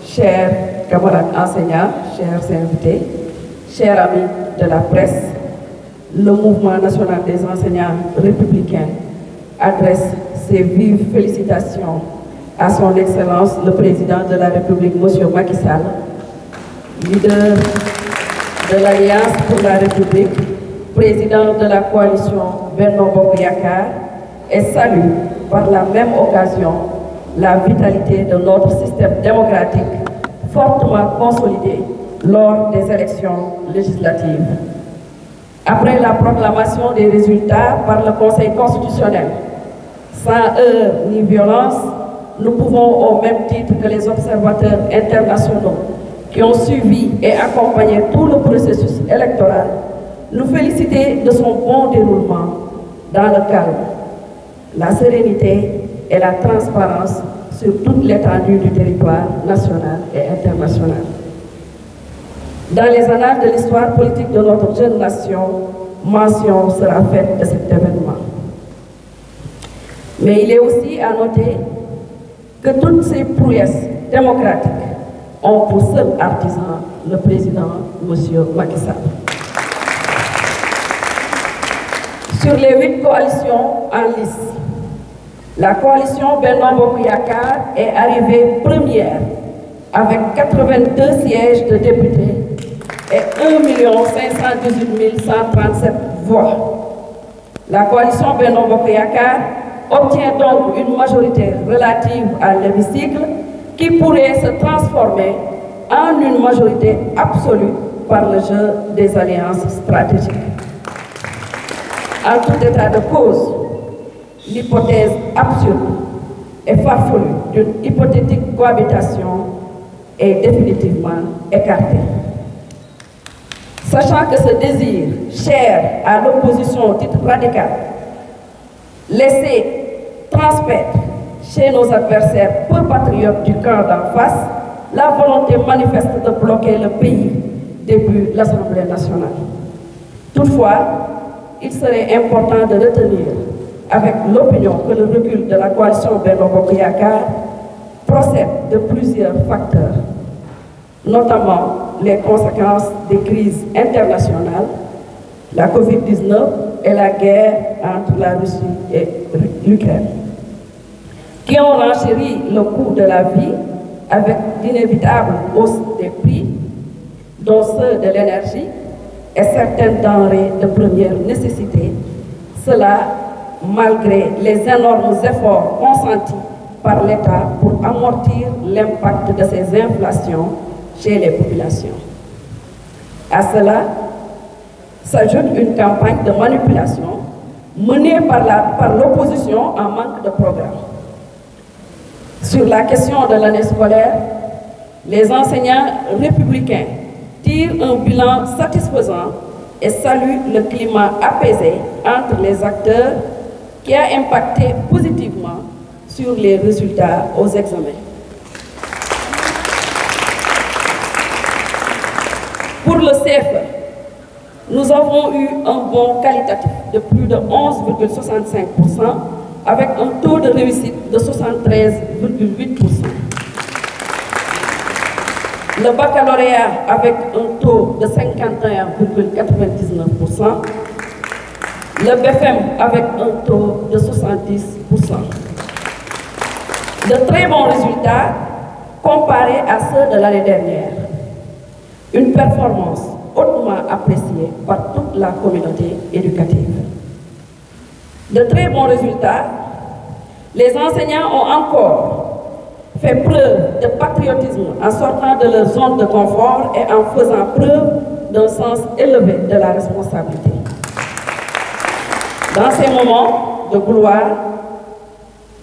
Chers camarades enseignants, chers invités, chers amis de la presse, le Mouvement national des enseignants républicains adresse ses vives félicitations à son Excellence le Président de la République, M. Macky Sall, leader de l'Alliance pour la République, président de la coalition Benno Bokk Yakaar, et salue par la même occasion la vitalité de notre système démocratique fortement consolidé lors des élections législatives. Après la proclamation des résultats par le Conseil constitutionnel, sans heurts ni violence, nous pouvons, au même titre que les observateurs internationaux qui ont suivi et accompagné tout le processus électoral, nous féliciter de son bon déroulement dans le calme, la sérénité et la transparence sur toute l'étendue du territoire national et international. Dans les annales de l'histoire politique de notre jeune nation, mention sera faite de cet événement. Mais il est aussi à noter que toutes ces prouesses démocratiques ont pour seul artisan le président M. Macky Sall. Sur les 8 coalitions en lice, la coalition Benno Bokk Yakaar est arrivée première avec 82 sièges de députés et 1 518 137 voix. La coalition Benno Bokk Yakaar obtient donc une majorité relative à l'hémicycle qui pourrait se transformer en une majorité absolue par le jeu des alliances stratégiques. En tout état de cause, l'hypothèse absurde et farfelue d'une hypothétique cohabitation est définitivement écartée. Sachant que ce désir, cher à l'opposition au titre radical, laissé transparaître chez nos adversaires peu patriotes du camp d'en face la volonté manifeste de bloquer le pays depuis l'Assemblée nationale. Toutefois, il serait important de retenir avec l'opinion que le recul de la coalition Benno Bokk Yakaar procède de plusieurs facteurs, notamment les conséquences des crises internationales, la Covid-19 et la guerre entre la Russie et l'Ukraine, qui ont renchéri le coût de la vie avec d'inévitables hausses des prix, dont ceux de l'énergie et certaines denrées de première nécessité, cela malgré les énormes efforts consentis par l'État pour amortir l'impact de ces inflations chez les populations. À cela s'ajoute une campagne de manipulation menée par l'opposition en manque de programme. Sur la question de l'année scolaire, les enseignants républicains tirent un bilan satisfaisant et saluent le climat apaisé entre les acteurs qui a impacté positivement sur les résultats aux examens. Pour le CFE, nous avons eu un bond qualitatif de plus de 11,65% avec un taux de réussite de 73,8%. Le baccalauréat avec un taux de 51,99%. Le BFM avec un taux de 70%. De très bons résultats comparés à ceux de l'année dernière. Une performance hautement appréciée par toute la communauté éducative. De très bons résultats, les enseignants ont encore fait preuve de patriotisme en sortant de leur zone de confort et en faisant preuve d'un sens élevé de la responsabilité. Dans ces moments de gloire,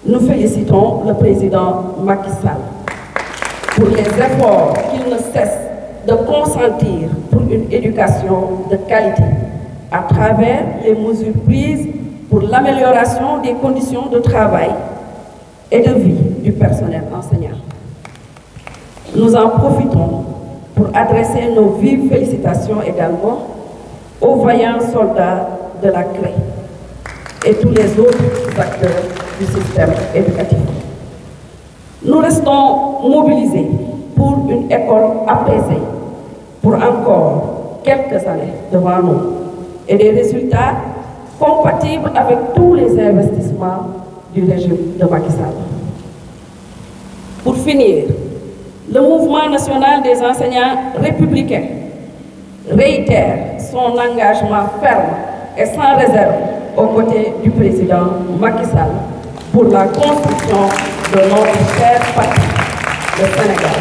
nous félicitons le président Macky Sall pour les efforts qu'il ne cesse de consentir pour une éducation de qualité à travers les mesures prises pour l'amélioration des conditions de travail et de vie du personnel enseignant. Nous en profitons pour adresser nos vives félicitations également aux vaillants soldats de la CREI et tous les autres acteurs du système éducatif. Nous restons mobilisés pour une école apaisée, pour encore quelques années devant nous, et des résultats compatibles avec tous les investissements du régime de Macky Sall. Pour finir, le mouvement national des enseignants républicains réitère son engagement ferme et sans réserve aux côtés du président Macky Sall pour la construction de notre chère patrie, le Sénégal.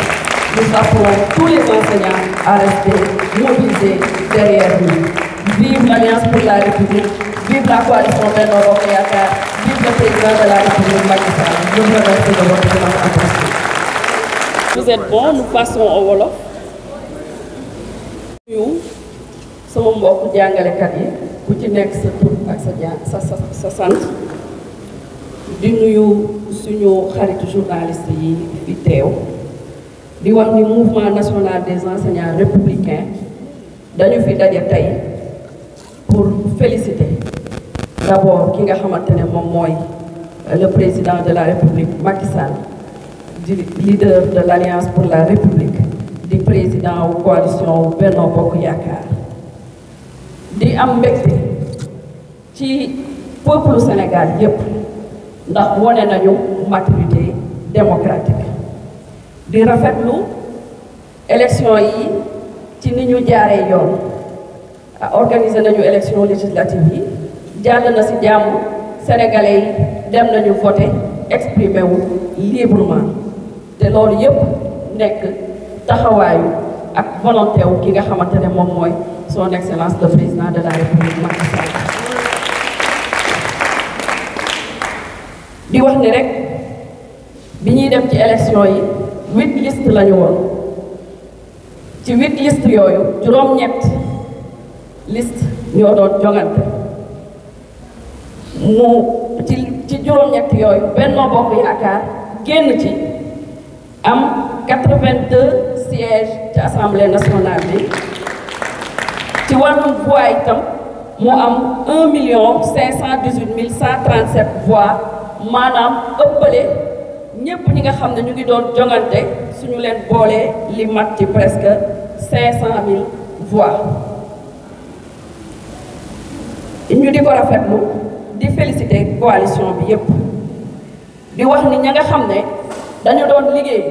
Nous appelons tous les enseignants à rester mobilisés derrière lui. Vive l'Alliance pour la République, vive la coalition Benno Bokk Yakaar, vive le président de la République Macky Sall. Je vous remercie de votre attention. Vous êtes bons, nous passons au wolof. Nous sama mbokk jàngalekat yi ku ci nekk sa tur ak sa sant di nuyu suñu xaritu journaliste yi fi teew di wax ni mouvement national des enseignants républicains dañu fi daje tey pour féliciter d'abord ki nga xamante ne moom mooy le président de la République Macky Sall di leader de l'Alliance pour la République di président wu coalition Benno Bokk Yakaar di am mbégte ci peuple Sénégal yépp ndax wone nañu maturité démocratique di rafetlu élection yi ci ni ñu jaaree yoon organiser nañu élection législative yi jàll na ci jàmm sénégalais yi dem nañu voter exprimer wu librement te loolu yépp nekk taxawaayu ak volonté wu ki nga xamante ne moom mooy son excellence le président de la République Macky Sall di wax ni rek bi ñuy dem ci élection yi 8 listes lañu woon ci 8 listes yooyu juróom-ñett liste ñoo doon jongante mu ci juróom-ñett yooyu Benno Bokk Yaakaar génn ci am 82 sièges ci assemblée nationale bi ci wàllum voix itam mu am 1 518 137 voix maanaam ëppale ñépp ñi nga xam ne ñu ngi doon jongante suñu leen boolee li mat ci presque 500 000 voix ñu di ko rafetlu di féliciter coalition bi yépp di wax ni ña nga xam ne dañu doon liggéey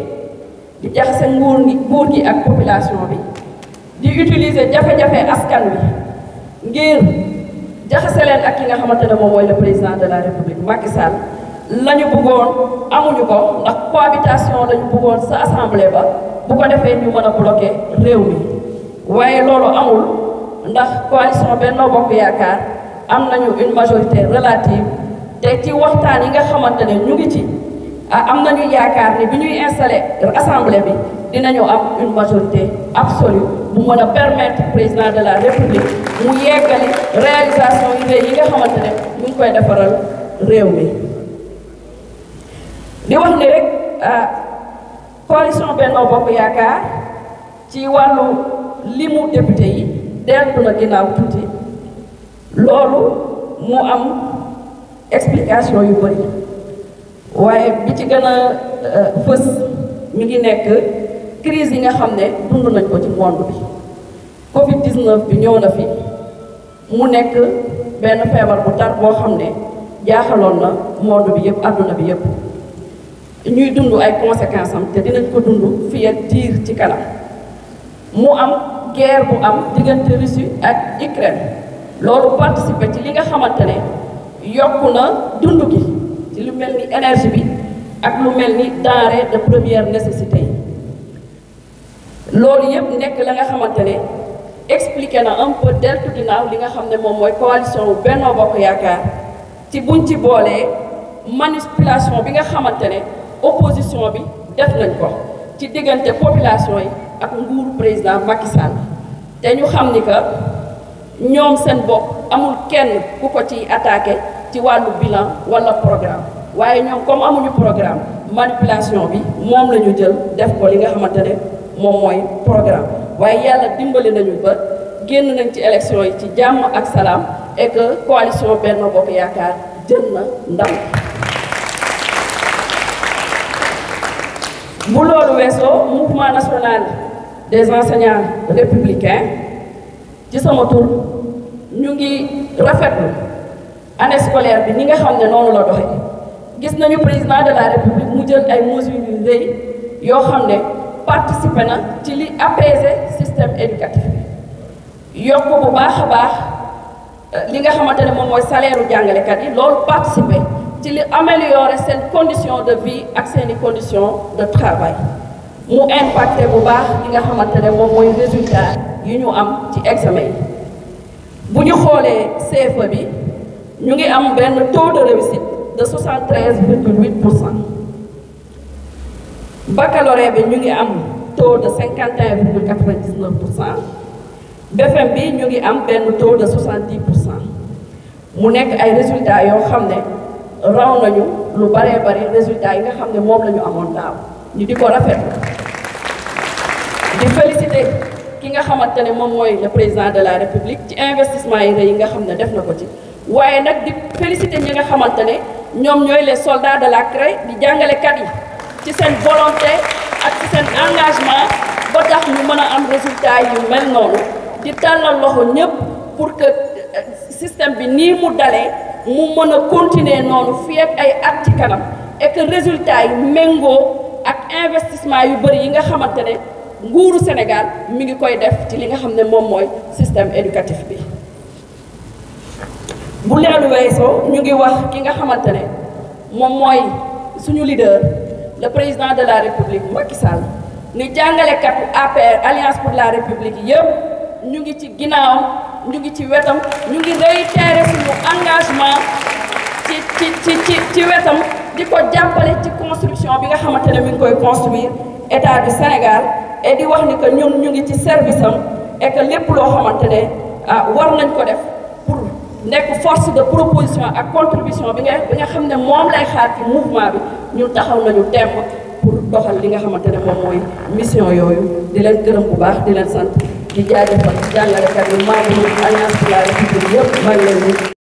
di jaxase nguur gi ak population bi di utiliser jafe-jafe askan wi ngir jaxase leen ak ki nga xamante ne moom mooy le président de la République Macky Sall lañu bëggoon amuñu ko ndax cohabitation lañu bëggoon sa assemblée ba bu ko defee ñu mën a bloquer réew mi waaye loolu amul ndax coalition Benno Bokk Yaakaar am nañu une majorité relative te ci waxtaan yi nga xamante ne ñu ngi ci am nañu yaakaar ni bi ñuy installé assemblée bi dinañu am une majorité absolue bu mën a permettre président de la République mu yeggali réalisation yu rëy yi nga xamante ne ñu ngi koy defaral réew mi di wax ni rek coalition Benno Bokk Yaakaar ci wàllu limu député yi dellu na ginnaaw tuuti loolu mu am explication yu bëri waaye bi ci gën a fës mi ngi nekk crise yi nga xam ne dund nañ ko ci monde bi Covid-19 bi ñëw na fi mu nekk benn feebar bu tar boo xam ne jaaxaloon na monde bi yëpp àdduna bi yëpp ñuy dund ay conséquences am te dinañ ko dund fii ak diir ci kanam mu am guerre bu am diggante Russie ak Ukraine loolu participer ci li nga xamante ne yokku na dund gi ci lu mel ni énergie bi ak lu mel ni denrée de première nécessité yi loolu yëpp nekk la nga xamante ne expliqué na un peu deltu ginnaaw li nga xam ne moom mooy coalition wu Benno Bokk Yaakaar ci buñ ci boolee manipulation bi nga xamante ne opposition bi def nañ ko ci diggante population yi ak nguuru président Macky Sall te ñu xam ni que ñoom seen bopp amul kenn ku ko ciy attaqué ci wàllu bilan wala programme waaye ñoom comme amuñu programme manipulation bi moom la ñu jël def ko li nga xamante ne moom mooy programme waaye yàlla dimbali nañu ba génn nañ ci élection yi ci jàmm ak salaam et que coalition Benno Bokk Yaakaar jël na ndam. bu loolu weesoo mouvement national des enseignants républicains ci sama tur ñu ngi rafetlu année scolaire bi ni nga xam ne noonu la doxee gis nañu président de la république mu jël ay mesures yu rëy yoo xam ne participer na ci li apaiser système éducatif bi yokk bu baax a baax li nga xamante ne moom mooy salaire u jàngalekat yi loolu participer ci li améliorer seen condition de vie ak seeni conditions de travail mu impacté bu baax li nga xamante ne moom mooy résultat yi ñu am ci examen yi bu ñu xoolee CFE bi ñu ngi am benn taux de réussite de 73,8%. Baccalauréat bi ñu ngi am taux de 51,99%. BFEM bi ñu ngi am benn taux de 70%. mu nekk ay résultats yoo xam ne raw nañu lu baree bari résultats yi nga xam ne moom la ñu amoon daaw ñu di ko rafetlu di féliciter ki nga xamante ne moom mooy le président de la république ci investissement yi rëy yi nga xam ne def na ko ci waaye nag di féliciter ñi nga xamante ne ñoom ñooy les soldats de la CREI di jàngalekat yi ci seen volonté ak ci seen engagement ba tax ñu mën a am résultat yu mel noonu di tàllal loxo ñëpp pour que système bi nii mu dalee mu mën a continuer noonu fii ak ay at ci kanam et que résultat yi méngoo ak investissement yu bëri yi nga xamante ne nguuru Sénégal mi ngi koy def ci li nga xam ne moom mooy système éducatif bi. bu leelu weesoo ñu ngi wax ki nga xamante ne moom mooy suñu leader le président de la république Macky Sall ni jàngalekatu APR Alliance pour la République yëpp ñu ngi ci ginnaaw ñu ngi ci wetam ñu ngi réitérer suñu engagement ci wetam di ko jàppale ci construction bi nga xamante ne mi ngi koy construire état du Sénégal et di wax ni que ñun ñu ngi ci service am et que lépp loo xamante ne war nañ ko def pour nekk force de proposition ak contribution bi nga xam ne moom lay xaar ci mouvement bi ñun taxaw nañu temm pour doxal li nga xamante ne moom mooy mission yooyu di leen gërëm bu baax di leen sant di jaajëfal jàngalekat yi membre Alliance pour la République yëpp maa ngi leen